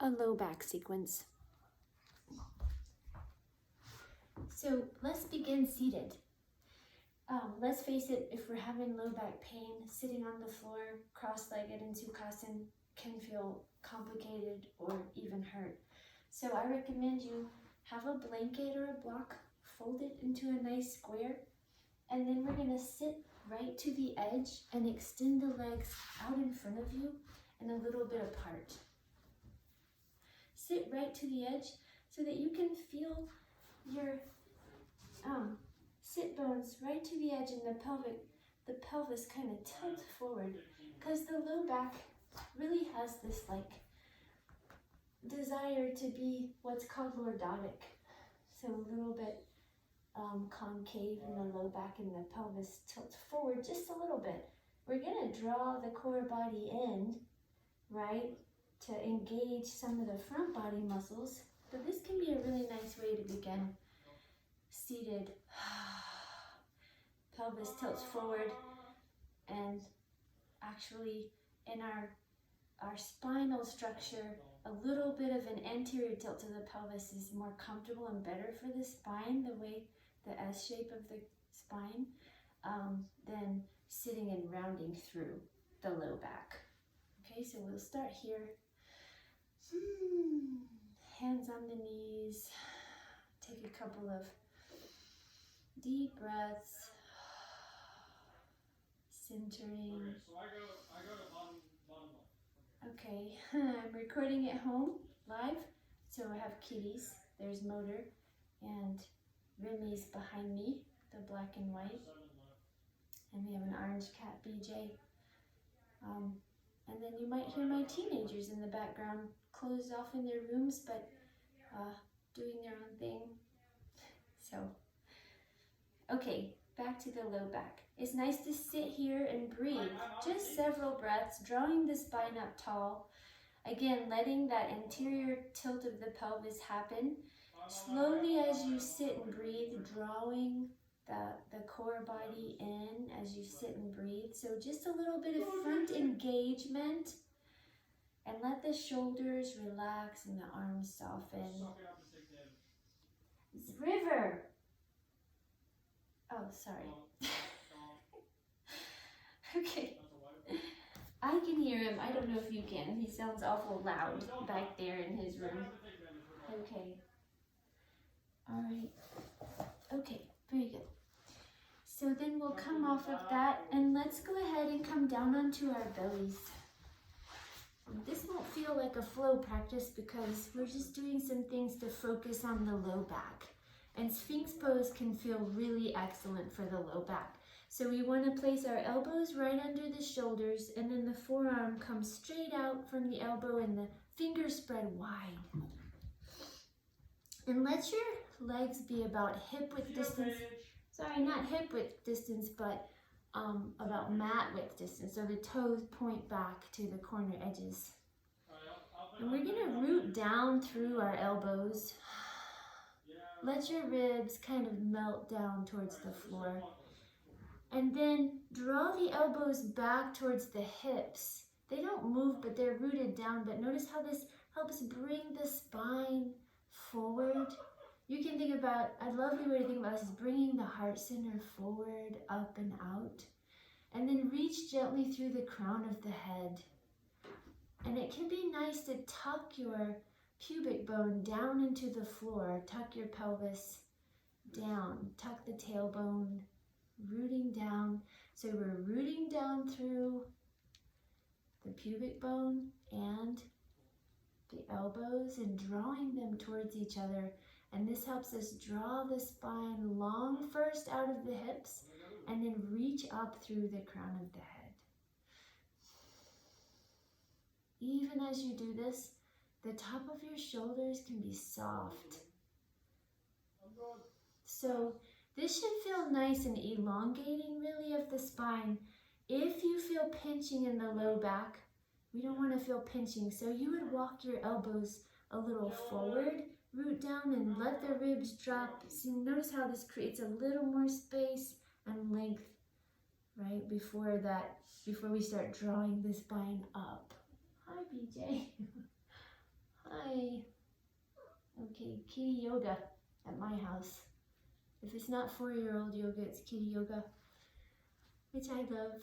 a low back sequence. So let's begin seated. Let's face it, if we're having low back pain, sitting on the floor, cross-legged in Sukhasana can feel complicated or even hurt. So I recommend you have a blanket or a block, fold it into a nice square, and then we're gonna sit right to the edge and extend the legs out in front of you and a little bit apart. Sit right to the edge so that you can feel your sit bones right to the edge and the pelvis kind of tilt forward, because the low back really has this like desire to be what's called lordotic. So a little bit concave in the low back and the pelvis tilts forward just a little bit. We're gonna draw the core body in, right, to engage some of the front body muscles, but this can be a really nice way to begin seated. Pelvis tilts forward, and actually in our spinal structure, a little bit of an anterior tilt to the pelvis is more comfortable and better for the spine, the way the S shape of the spine, than sitting and rounding through the low back. Okay, so we'll start here. Hands on the knees. Take a couple of deep breaths. Centering. Okay, so I go to bottom left. Okay, I'm recording at home live, so I have kitties. There's Motor, and Remy's behind me, the black and white, and we have an orange cat, BJ. And then you might hear my teenagers in the background, closed off in their rooms, but doing their own thing. So, okay, back to the low back. It's nice to sit here and breathe, just several breaths, drawing the spine up tall. Again, letting that anterior tilt of the pelvis happen. Slowly as you sit and breathe, drawing the core body in as you sit and breathe. So just a little bit of front engagement, and let the shoulders relax and the arms soften. River! Oh, sorry. Okay. I can hear him. I don't know if you can. He sounds awful loud back there in his room. Okay. All right. Okay, very good. So then we'll come off of that, and let's go ahead and come down onto our bellies. This won't feel like a flow practice because we're just doing some things to focus on the low back. And Sphinx pose can feel really excellent for the low back. So we want to place our elbows right under the shoulders, and then the forearm comes straight out from the elbow and the fingers spread wide. And let your legs be about hip width distance. Sorry, not hip width distance, but about mat width distance. So the toes point back to the corner edges. And we're going to root down through our elbows. Let your ribs kind of melt down towards the floor. And then draw the elbows back towards the hips. They don't move, but they're rooted down. But notice how this helps bring the spine forward. You can think about, a lovely way to think about this is bringing the heart center forward, up and out. And then reach gently through the crown of the head. And it can be nice to tuck your pubic bone down into the floor. Tuck your pelvis down. Tuck the tailbone, rooting down. So we're rooting down through the pubic bone and the elbows and drawing them towards each other. And this helps us draw the spine long first out of the hips and then reach up through the crown of the head. Even as you do this, the top of your shoulders can be soft. So this should feel nice and elongating really of the spine. If you feel pinching in the low back, we don't want to feel pinching. So you would walk your elbows a little forward, root down and let the ribs drop. So notice how this creates a little more space and length, right, before we start drawing the spine up. Hi, BJ. Hi. Hi. Okay, kitty yoga at my house. If it's not 4-year-old yoga, it's kitty yoga, which I love.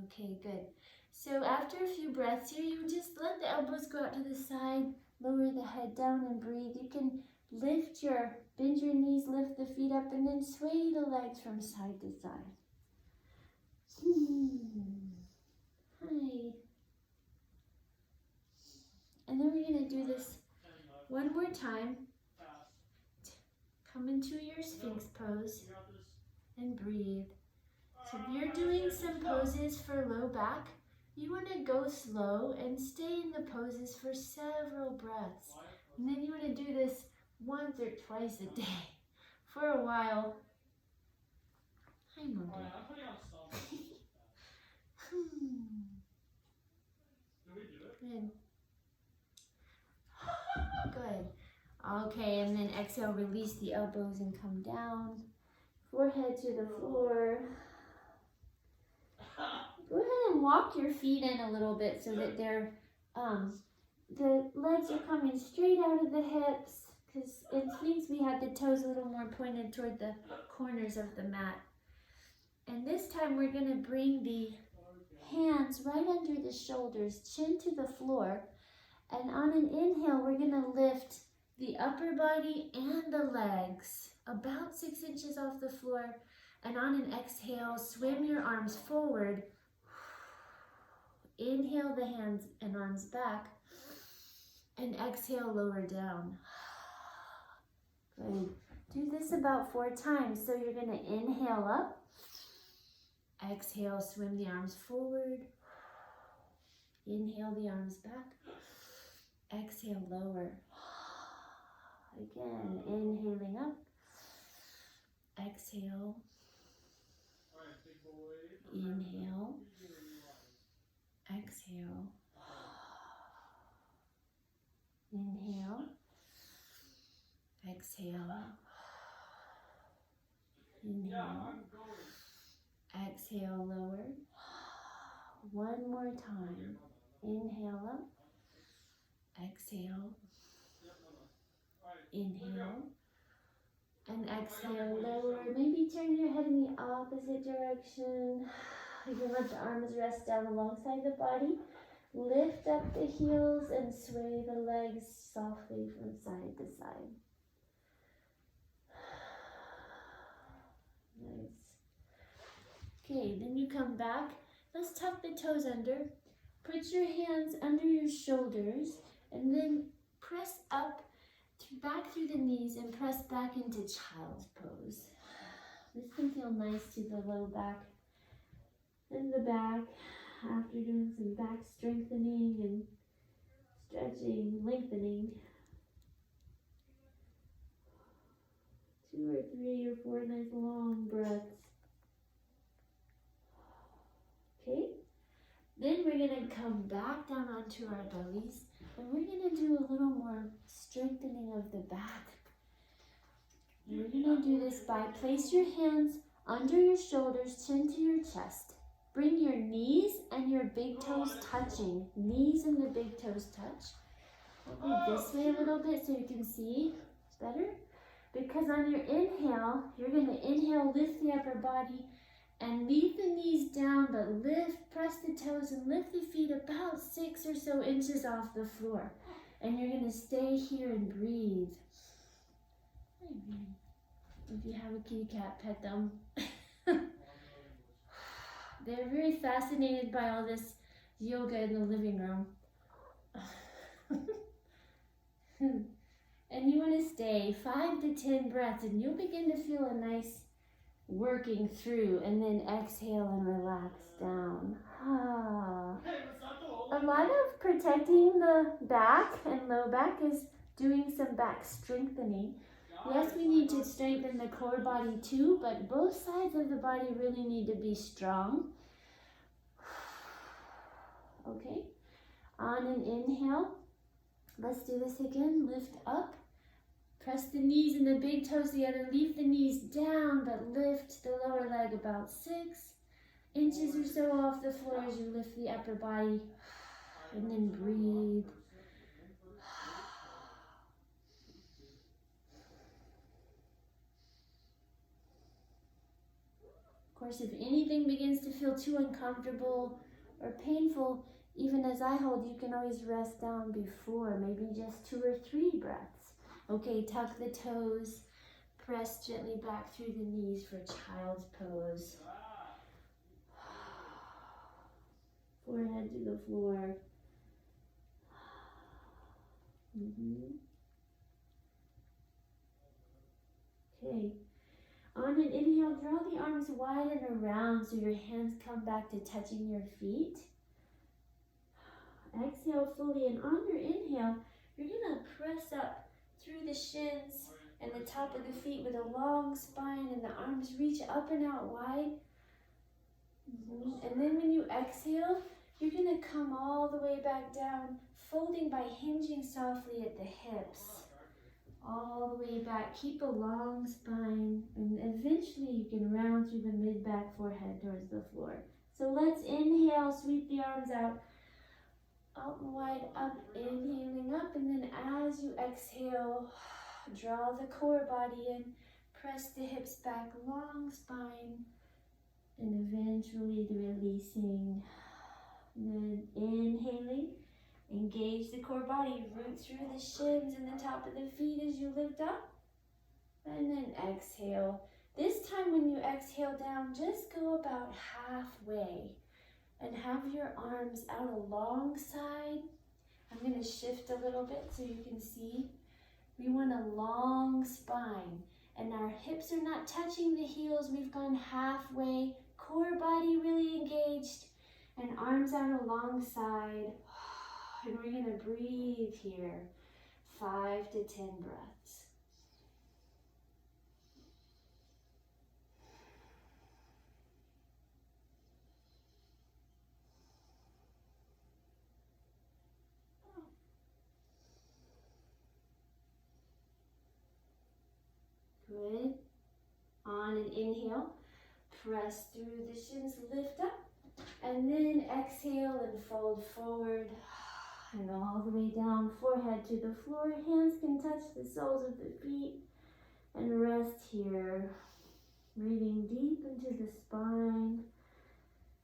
Okay, good. So after a few breaths here, you just let the elbows go out to the side, lower the head down and breathe. You can bend your knees, lift the feet up, and then sway the legs from side to side. Hi. And then we're going to do this one more time. Come into your Sphinx pose and breathe. So if you're doing some poses for low back, you want to go slow and stay in the poses for several breaths. And then you want to do this once or twice a day for a while. Hi, Moby. Good. Good. Okay, and then exhale, release the elbows and come down. Forehead to the floor. Go ahead and walk your feet in a little bit so that they're, the legs are coming straight out of the hips. Because in Sphinx we had the toes a little more pointed toward the corners of the mat. And this time we're going to bring the hands right under the shoulders, chin to the floor. And on an inhale, we're going to lift the upper body and the legs about 6 inches off the floor. And on an exhale, swim your arms forward. Inhale the hands and arms back. And exhale, lower down. Good. Do this about 4 times. So you're going to inhale up. Exhale, swim the arms forward. Inhale the arms back. Exhale, lower. Again, inhaling up. Exhale. Inhale. Exhale. Inhale. Exhale. Inhale. Exhale, lower. One more time. Inhale up. Exhale. Inhale. And exhale, lower. Maybe turn your head in the opposite direction. You can let the arms rest down alongside the body. Lift up the heels and sway the legs softly from side to side. Nice. Okay, then you come back. Let's tuck the toes under. Put your hands under your shoulders and then press up, back through the knees and press back into child's pose. This can feel nice to the low back and the back after doing some back strengthening and stretching, lengthening. 2 or 3 or 4 nice long breaths. Okay, then we're going to come back down onto our bellies and we're going to do a little more strengthening of the back. And we're going to do this by place your hands under your shoulders, chin to your chest. Bring your knees and your big toes touching. Knees and the big toes touch. I'll go this way a little bit so you can see better. Because on your inhale, you're going to inhale, lift the upper body and leave the knees down, but press the toes and lift the feet about 6 or so inches off the floor. And you're going to stay here and breathe. If you have a kitty cat, pet them. They're very fascinated by all this yoga in the living room. And you want to stay 5 to 10 breaths and you'll begin to feel a nice working through, and then exhale and relax down. A lot of protecting the back and low back is doing some back strengthening. Yes, we need to strengthen the core body too, but both sides of the body really need to be strong. Okay, on an inhale, let's do this again. Lift up, press the knees and the big toes together. Leave the knees down, but lift the lower leg about 6 inches or so off the floor as you lift the upper body. And then breathe. course, if anything begins to feel too uncomfortable or painful, even as I hold, you can always rest down before, maybe just 2 or 3 breaths. Okay, tuck the toes, press gently back through the knees for child's pose. Forehead to the floor. Okay. On an inhale, draw the arms wide and around so your hands come back to touching your feet. Exhale fully, and on your inhale, you're going to press up through the shins and the top of the feet with a long spine, and the arms reach up and out wide. And then when you exhale, you're going to come all the way back down, folding by hinging softly at the hips. All the way back. Keep a long spine, and eventually you can round through the mid-back forehead towards the floor. So let's inhale, sweep the arms out and wide, up, inhaling up, and then as you exhale, draw the core body in, press the hips back, long spine, and eventually releasing. And then inhaling. Engage the core body, root through the shins and the top of the feet as you lift up. And then exhale. This time when you exhale down, just go about halfway and have your arms out alongside. I'm going to shift a little bit so you can see. We want a long spine, and our hips are not touching the heels. We've gone halfway. Core body really engaged, and arms out alongside. And we're going to breathe here, 5 to 10 breaths. Good. On an inhale, press through the shins, lift up, and then exhale and fold forward. And all the way down, forehead to the floor. Hands can touch the soles of the feet. And rest here. Breathing deep into the spine.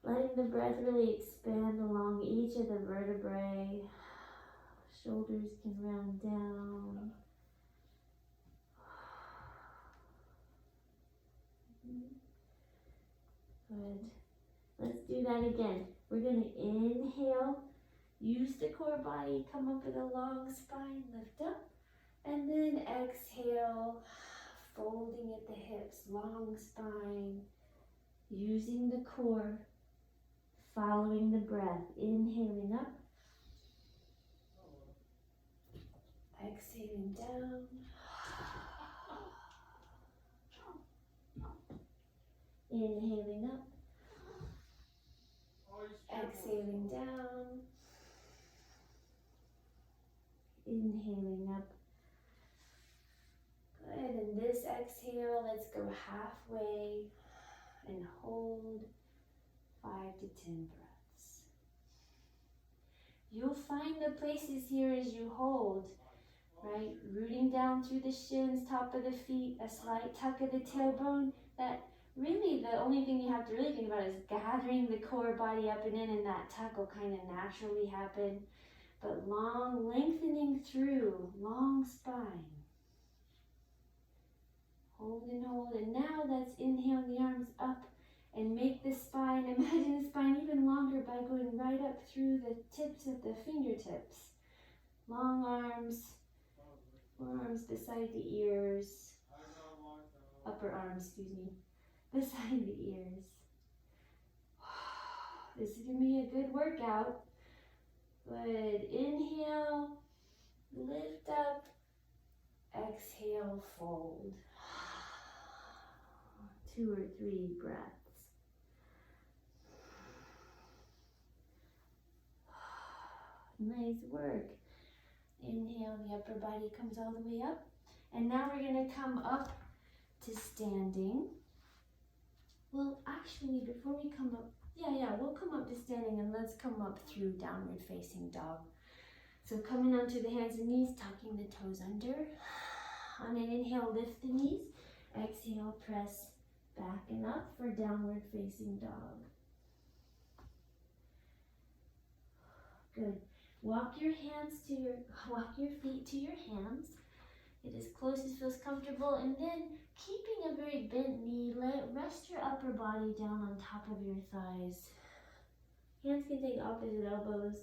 Letting the breath really expand along each of the vertebrae. Shoulders can round down. Good. Let's do that again. We're going to inhale. Use the core body, come up with a long spine, lift up, and then exhale, folding at the hips, long spine, using the core, following the breath, inhaling up, exhaling down, inhaling up, exhaling down, inhaling up. Good, and this exhale, let's go halfway and hold 5 to 10 breaths. You'll find the places here as you hold, right? Rooting down through the shins, top of the feet, a slight tuck of the tailbone. That really, the only thing you have to really think about is gathering the core body up and in, and that tuck will kind of naturally happen. But long, lengthening through, long spine. Hold and hold, and now let's inhale the arms up and make the spine, imagine the spine even longer by going right up through the tips of the fingertips. Long arms, forearms beside the ears, upper arms, beside the ears. This is going to be a good workout. Good. Inhale, lift up, exhale, fold. 2 or 3 breaths. Nice work. Inhale, the upper body comes all the way up. And now we're going to come up to standing. Well, actually, before we come up, we'll come up to standing, and let's come up through downward facing dog. So coming onto the hands and knees, tucking the toes under. On an inhale, lift the knees. Exhale, press Backing up for downward facing dog. Good. Walk your feet to your hands. Get as close as feels comfortable, and then keeping a very bent knee, rest your upper body down on top of your thighs. Hands can take opposite elbows.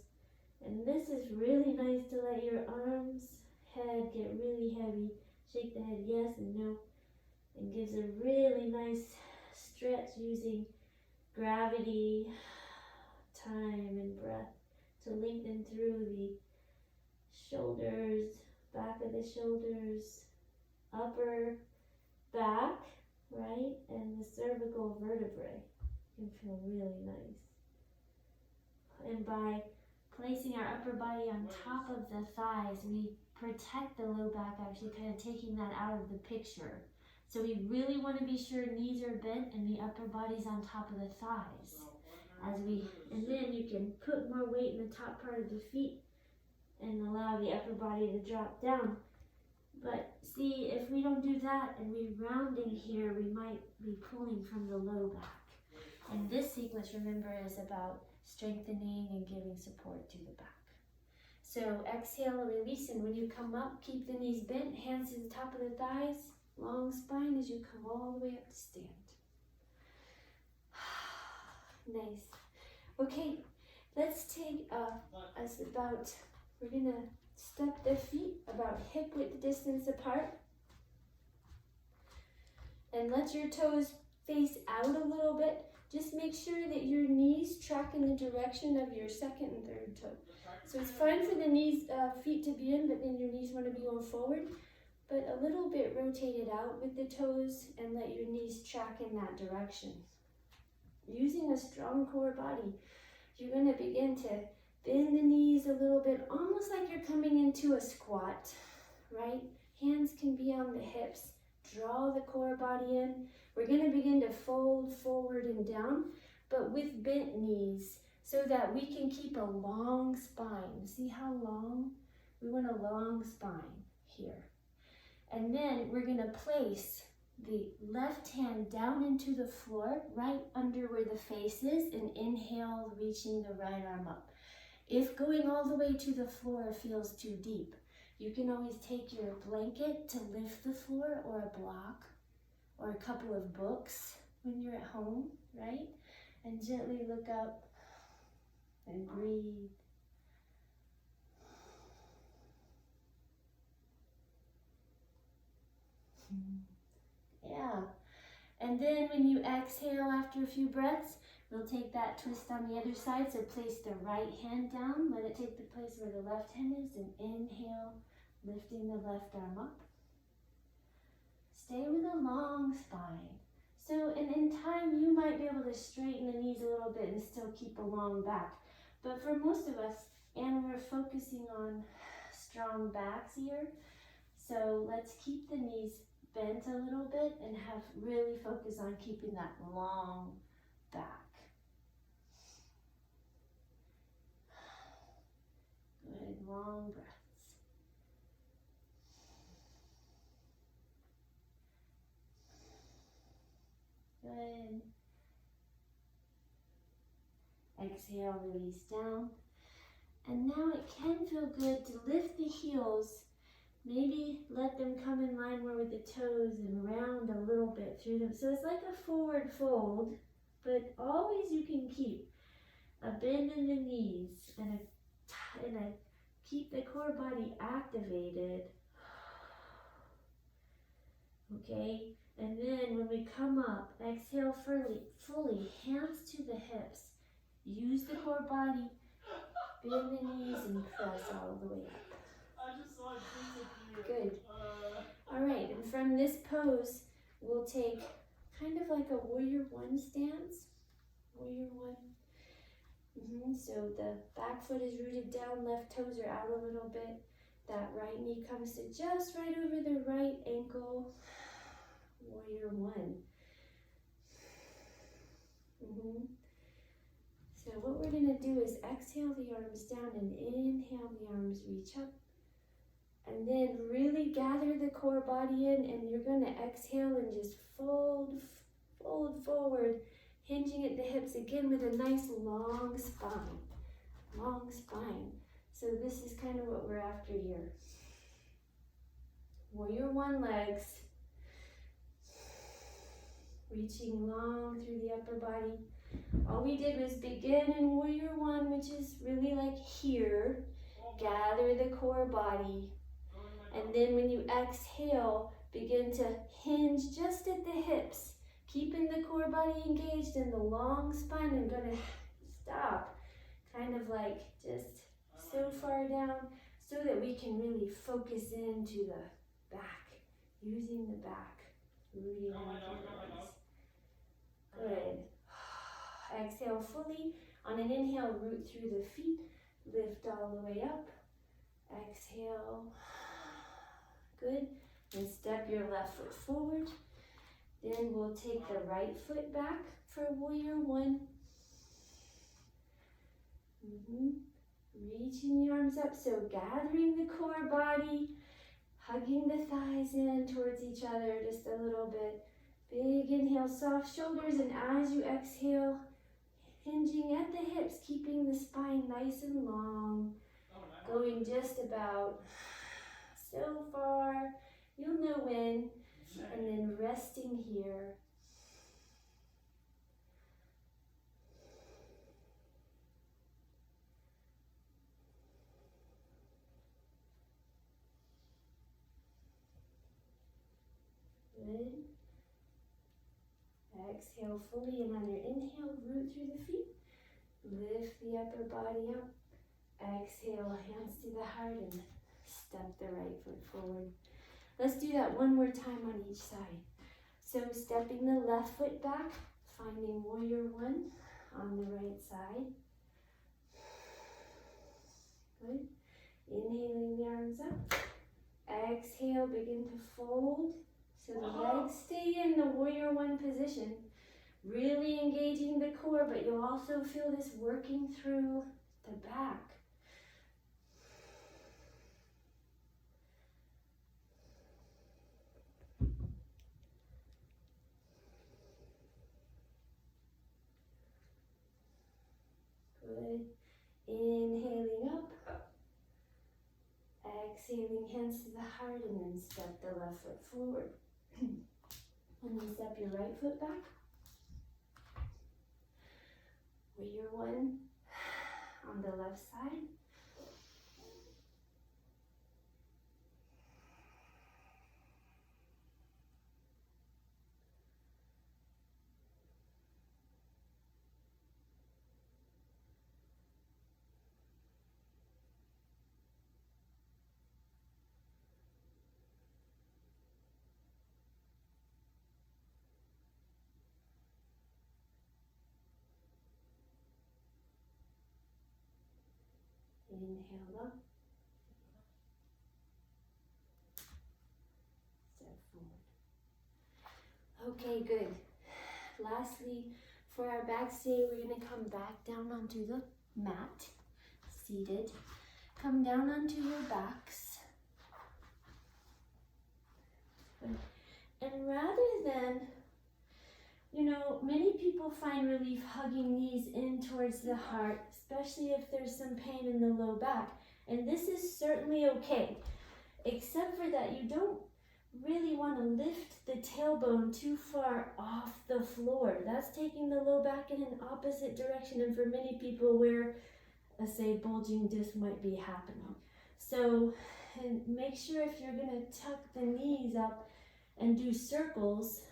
And this is really nice to let your arms, head get really heavy. Shake the head yes and no. And gives a really nice stretch using gravity, time, and breath to lengthen through the shoulders, back of the shoulders, upper back, right? And the cervical vertebrae can feel really nice. And by placing our upper body on top of the thighs, we protect the low back, actually kind of taking that out of the picture. So we really want to be sure knees are bent and the upper body's on top of the thighs. And then you can put more weight in the top part of the feet and allow the upper body to drop down. But see, if we don't do that and we're rounding here, we might be pulling from the low back. And this sequence, remember, is about strengthening and giving support to the back. So exhale, release, and when you come up, keep the knees bent, hands to the top of the thighs, long spine as you come all the way up to stand. Nice. Okay, let's take we're gonna step the feet about hip width distance apart. And let your toes face out a little bit. Just make sure that your knees track in the direction of your second and third toe. So it's fine for the feet to be in, but then your knees want to be going forward. But a little bit rotated out with the toes and let your knees track in that direction. Using a strong core body, you're going to begin to bend the knees a little bit, almost like you're coming into a squat, right? Hands can be on the hips. Draw the core body in. We're going to begin to fold forward and down, but with bent knees so that we can keep a long spine. See how long? We want a long spine here. And then we're going to place the left hand down into the floor, right under where the face is, and inhale, reaching the right arm up. If going all the way to the floor feels too deep, you can always take your blanket to lift the floor, or a block, or a couple of books when you're at home, right? And gently look up and breathe. Yeah. And then when you exhale after a few breaths, we'll take that twist on the other side. So place the right hand down, let it take the place where the left hand is, and inhale, lifting the left arm up. Stay with a long spine. So, and in time, you might be able to straighten the knees a little bit and still keep a long back. But for most of us, and we're focusing on strong backs here, so let's keep the knees bent a little bit and really focus on keeping that long back. Good, long breaths. Good. Exhale, release down. And now it can feel good to lift the heels. Maybe let them come in line more with the toes and round a little bit through them. So it's like a forward fold, but always you can keep a bend in the knees and keep the core body activated. Okay, and then when we come up, exhale fully, hands to the hips. Use the core body, bend the knees, and press all the way up. I just saw a piece of you. Good. All right, and from this pose, we'll take kind of like a warrior one stance. Warrior one. So the back foot is rooted down, left toes are out a little bit. That right knee comes to just right over the right ankle. Warrior one. So what we're going to do is exhale the arms down and inhale the arms reach up. And then really gather the core body in, and you're going to exhale and just fold fold forward, hinging at the hips again with a nice long spine. Long spine. So this is kind of what we're after here. Warrior one legs. Reaching long through the upper body. All we did was begin in warrior one, which is really like here. Gather the core body. And then when you exhale, begin to hinge just at the hips, keeping the core body engaged in the long spine. I'm going to stop, kind of like just so far down so that we can really focus into the back, using the back, rooting out the legs. Good. Exhale fully. On an inhale, root through the feet, lift all the way up. Exhale. Good. And step your left foot forward. Then we'll take the right foot back for warrior one. Reaching the arms up, so gathering the core body, hugging the thighs in towards each other just a little bit. Big inhale, soft shoulders, and as you exhale, hinging at the hips, keeping the spine nice and long, going just about so far, you'll know when, and then resting here. Good. Exhale fully, and on your inhale, root through the feet. Lift the upper body up. Exhale, hands to the heart, and step the right foot forward. Let's do that one more time on each side. So stepping the left foot back, finding warrior one on the right side. Good. Inhaling the arms up. Exhale, begin to fold. So the legs stay in the warrior one position, really engaging the core, but you'll also feel this working through the back. Good. Inhaling up. Exhaling, hands to the heart, and then step the left foot forward. And then step your right foot back. Warrior one on the left side. Inhale up. Step forward. Okay, good. Lastly, for our back stay, we're going to come back down onto the mat, seated. Come down onto your backs. And rather than, many people find relief hugging knees in towards the heart, especially if there's some pain in the low back. And this is certainly okay, except for that you don't really want to lift the tailbone too far off the floor. That's taking the low back in an opposite direction, and for many people where, say, bulging disc might be happening. So, and make sure if you're going to tuck the knees up and do circles,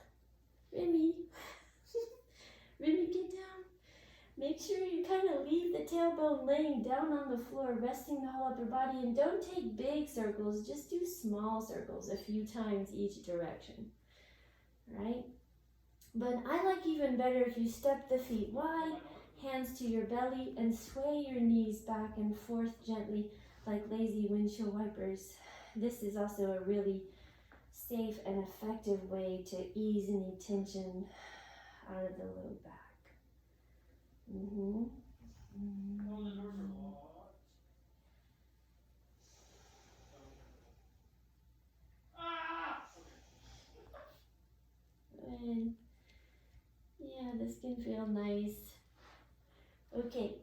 Remy, get down. Make sure you kind of leave the tailbone laying down on the floor, resting the whole upper body, and don't take big circles, just do small circles a few times each direction, right? But I like even better if you step the feet wide, hands to your belly, and sway your knees back and forth gently like lazy windshield wipers. This is also a really safe and effective way to ease any tension out of the low back. And This can feel nice. Okay,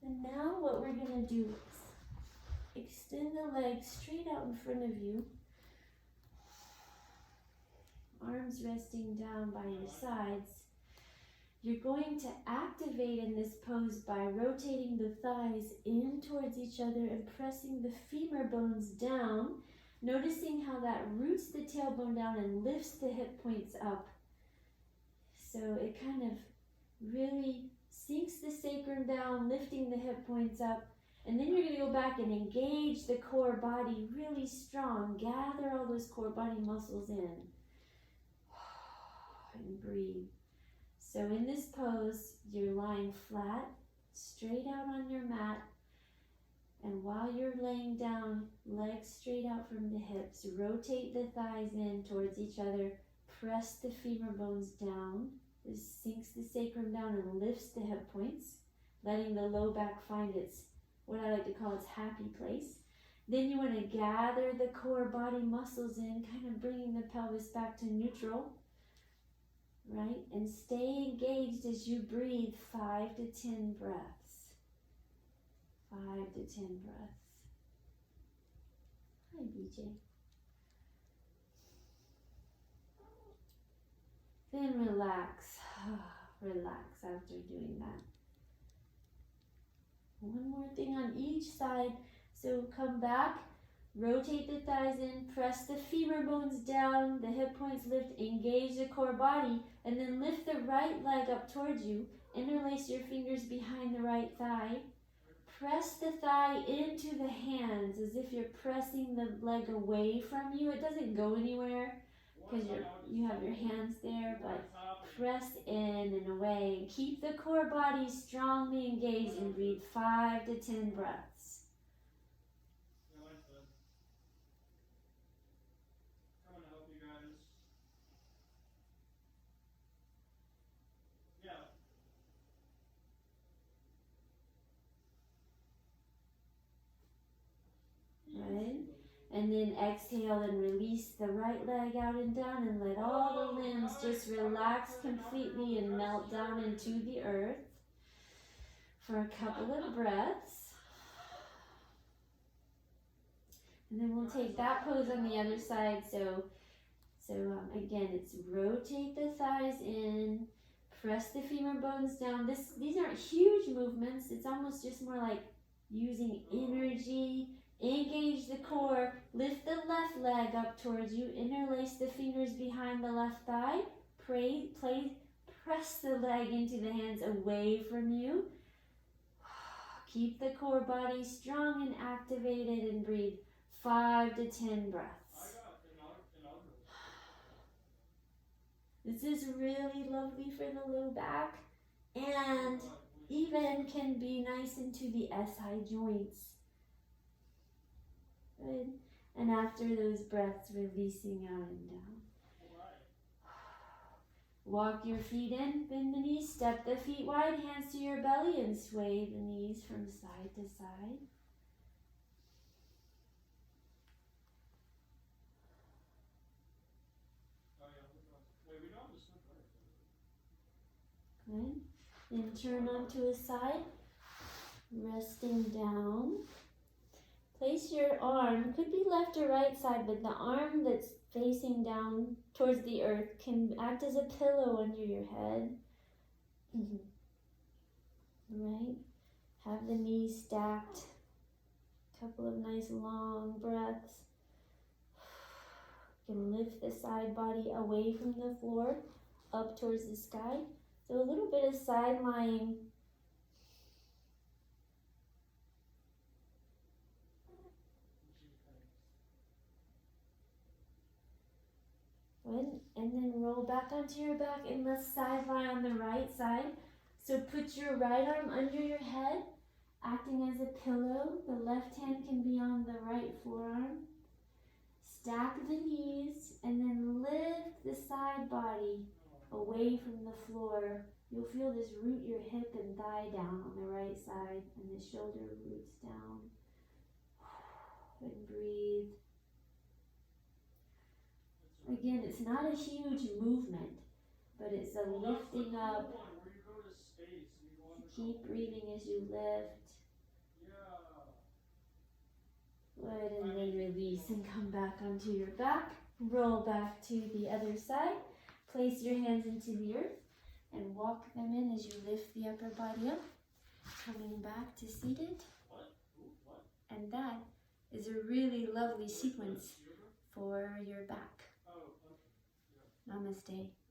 and now what we're gonna do is extend the legs straight out in front of you. Arms resting down by your sides. You're going to activate in this pose by rotating the thighs in towards each other and pressing the femur bones down, noticing how that roots the tailbone down and lifts the hip points up. So it kind of really sinks the sacrum down, lifting the hip points up. And then you're going to go back and engage the core body really strong. Gather all those core body muscles in. And breathe. So in this pose, you're lying flat, straight out on your mat. And while you're laying down, legs straight out from the hips, rotate the thighs in towards each other. Press the femur bones down. This sinks the sacrum down and lifts the hip points, letting the low back find its, what I like to call its happy place. Then you want to gather the core body muscles in, kind of bringing the pelvis back to neutral, right? And stay engaged as you breathe 5 to 10 breaths. 5 to 10 breaths. Hi, BJ. Then relax. Relax after doing that. One more thing on each side. So come back, rotate the thighs in, press the femur bones down, the hip points lift, engage the core body, and then lift the right leg up towards you. Interlace your fingers behind the right thigh. Press the thigh into the hands as if you're pressing the leg away from you. It doesn't go anywhere because you have your hands there, but press in and away. Keep the core body strongly engaged and breathe 5 to 10 breaths. Coming to help you guys. Yeah. Right? And then exhale and release the right leg out and down and let all the limbs just relax completely and melt down into the earth for a couple of breaths. And then we'll take that pose on the other side. So again, it's rotate the thighs in, press the femur bones down. These aren't huge movements. It's almost just more like using energy. Engage the core, lift the left leg up towards you, interlace the fingers behind the left thigh, press the leg into the hands away from you. Keep the core body strong and activated and breathe 5 to 10 breaths. This is really lovely for the low back and even can be nice into the SI joints. Good. And after those breaths, releasing out and down. Walk your feet in, bend the knees, step the feet wide, hands to your belly, and sway the knees from side to side. Good. Then turn onto a side, resting down. Place your arm, could be left or right side, but the arm that's facing down towards the earth can act as a pillow under your head. Right? Have the knees stacked. Couple of nice long breaths. You can lift the side body away from the floor, up towards the sky. So a little bit of side lying. Good. And then roll back onto your back and let's side lie on the right side. So put your right arm under your head, acting as a pillow. The left hand can be on the right forearm. Stack the knees and then lift the side body away from the floor. You'll feel this root your hip and thigh down on the right side and the shoulder roots down. And breathe. Again, it's not a huge movement, but it's a lifting up. Keep breathing as you lift. Good, and then release and come back onto your back. Roll back to the other side. Place your hands into the earth and walk them in as you lift the upper body up. Coming back to seated. And that is a really lovely sequence for your back. Namaste.